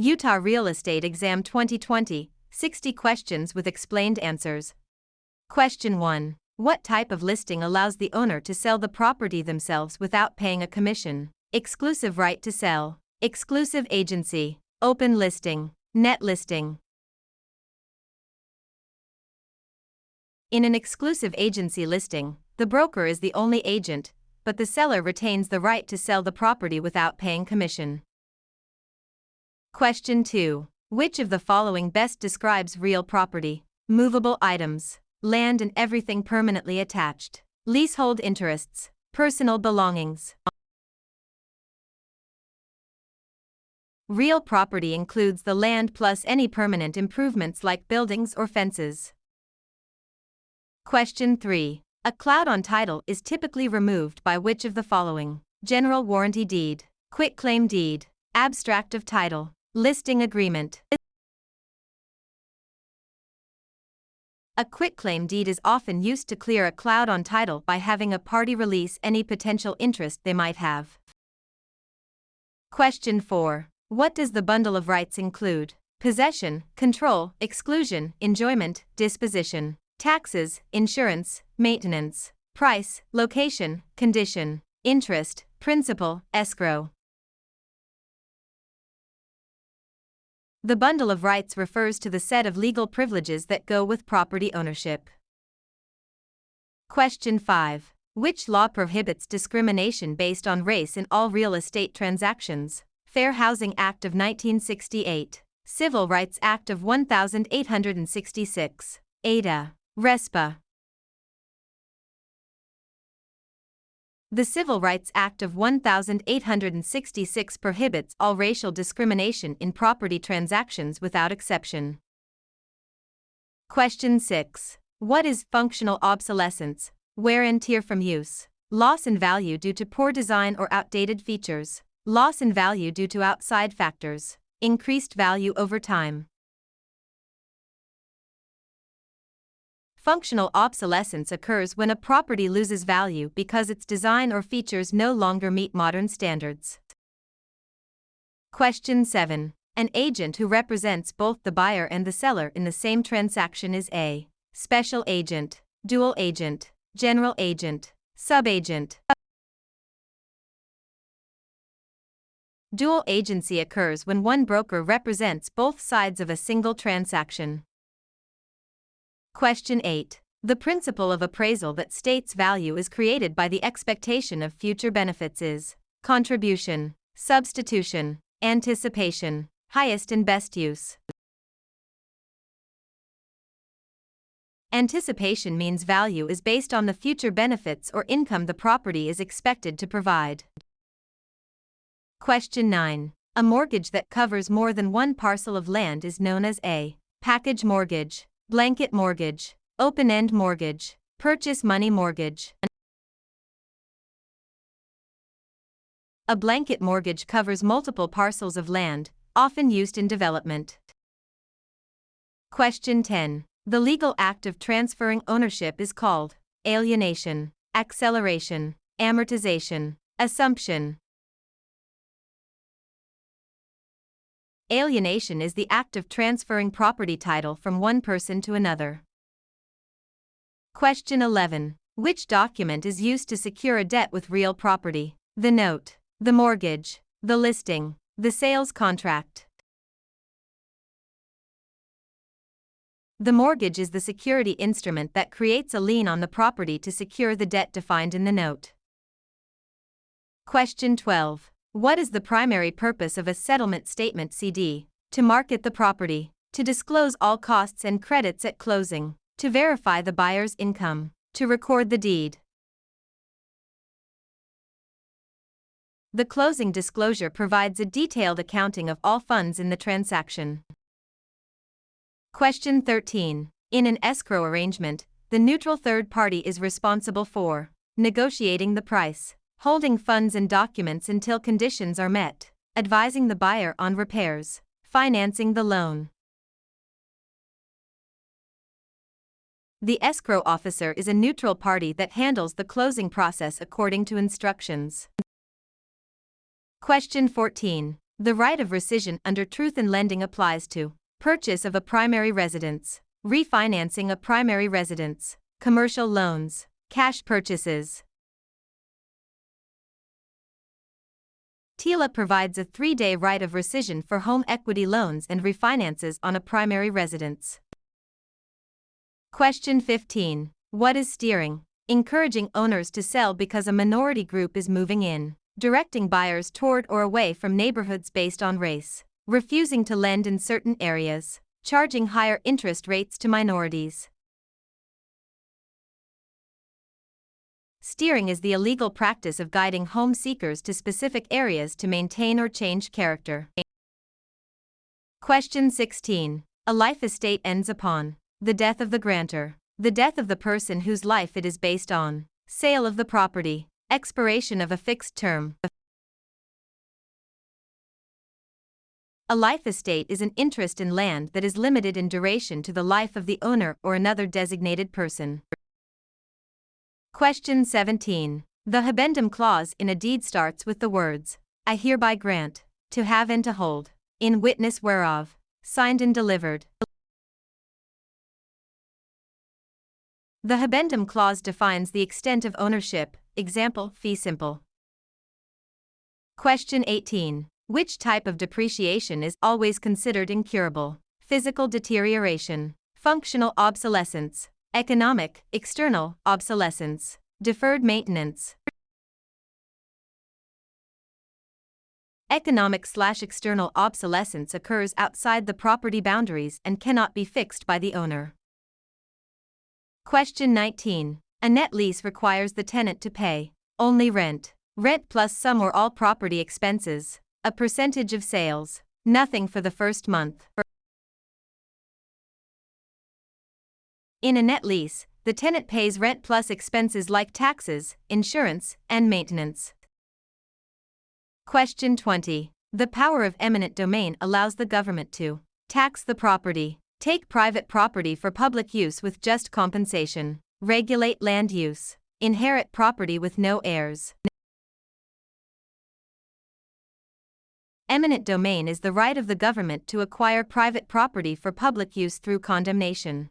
Utah Real Estate Exam 2020, 60 questions with explained answers. Question 1. What type of listing allows the owner to sell the property themselves without paying a commission? Exclusive right to sell, exclusive agency, open listing, net listing. In an exclusive agency listing, the broker is the only agent, but the seller retains the right to sell the property without paying commission. Question 2. Which of the following best describes real property? Movable items, land and everything permanently attached, leasehold interests, personal belongings. Real property includes the land plus any permanent improvements like buildings or fences. Question 3. A cloud on title is typically removed by which of the following? General warranty deed, quitclaim deed, abstract of title, listing agreement. A quitclaim deed is often used to clear a cloud on title by having a party release any potential interest they might have. Question 4. What does the bundle of rights include? Possession, control, exclusion, enjoyment, disposition, taxes, insurance, maintenance, price, location, condition, interest, principal, escrow. The bundle of rights refers to the set of legal privileges that go with property ownership. Question 5. Which law prohibits discrimination based on race in all real estate transactions? Fair Housing Act of 1968, Civil Rights Act of 1866, Ada, RESPA. The Civil Rights Act of 1866 prohibits all racial discrimination in property transactions without exception. Question 6. What is functional obsolescence? Wear and tear from use, loss in value due to poor design or outdated features, loss in value due to outside factors, increased value over time. Functional obsolescence occurs when a property loses value because its design or features no longer meet modern standards. Question 7. An agent who represents both the buyer and the seller in the same transaction is a special agent, dual agent, general agent, subagent. Dual agency occurs when one broker represents both sides of a single transaction. Question 8. The principle of appraisal that states value is created by the expectation of future benefits is contribution, substitution, anticipation, highest and best use. Anticipation means value is based on the future benefits or income the property is expected to provide. Question 9. A mortgage that covers more than one parcel of land is known as a package mortgage, blanket mortgage, open-end mortgage, purchase money mortgage. A blanket mortgage covers multiple parcels of land, often used in development. Question 10. The legal act of transferring ownership is called alienation, acceleration, amortization, assumption. Alienation is the act of transferring property title from one person to another. Question 11. Which document is used to secure a debt with real property? The note, the mortgage, the listing, the sales contract. The mortgage is the security instrument that creates a lien on the property to secure the debt defined in the note. Question 12. What is the primary purpose of a settlement statement CD? To market the property, to disclose all costs and credits at closing, to verify the buyer's income, to record the deed. The closing disclosure provides a detailed accounting of all funds in the transaction. Question 13. In an escrow arrangement, the neutral third party is responsible for negotiating the price, holding funds and documents until conditions are met, advising the buyer on repairs, financing the loan. The escrow officer is a neutral party that handles the closing process according to instructions. Question 14. The right of rescission under truth in lending applies to purchase of a primary residence, refinancing a primary residence, commercial loans, cash purchases. TILA provides a 3-day right of rescission for home equity loans and refinances on a primary residence. Question 15. What is steering? Encouraging owners to sell because a minority group is moving in, directing buyers toward or away from neighborhoods based on race, refusing to lend in certain areas, charging higher interest rates to minorities. Steering is the illegal practice of guiding home seekers to specific areas to maintain or change character. Question 16. A life estate ends upon the death of the grantor, the death of the person whose life it is based on, sale of the property, expiration of a fixed term. A life estate is an interest in land that is limited in duration to the life of the owner or another designated person. Question 17. The habendum clause in a deed starts with the words, I hereby grant, to have and to hold, in witness whereof, signed and delivered. The habendum clause defines the extent of ownership, example, fee simple. Question 18. Which type of depreciation is always considered incurable? Physical deterioration, functional obsolescence, economic, external, obsolescence, deferred maintenance. Economic/external obsolescence occurs outside the property boundaries and cannot be fixed by the owner. Question 19. A net lease requires the tenant to pay only rent, rent plus some or all property expenses, a percentage of sales, nothing for the first month. In a net lease, the tenant pays rent plus expenses like taxes, insurance, and maintenance. Question 20. The power of eminent domain allows the government to tax the property, take private property for public use with just compensation, regulate land use, inherit property with no heirs. Eminent domain is the right of the government to acquire private property for public use through condemnation.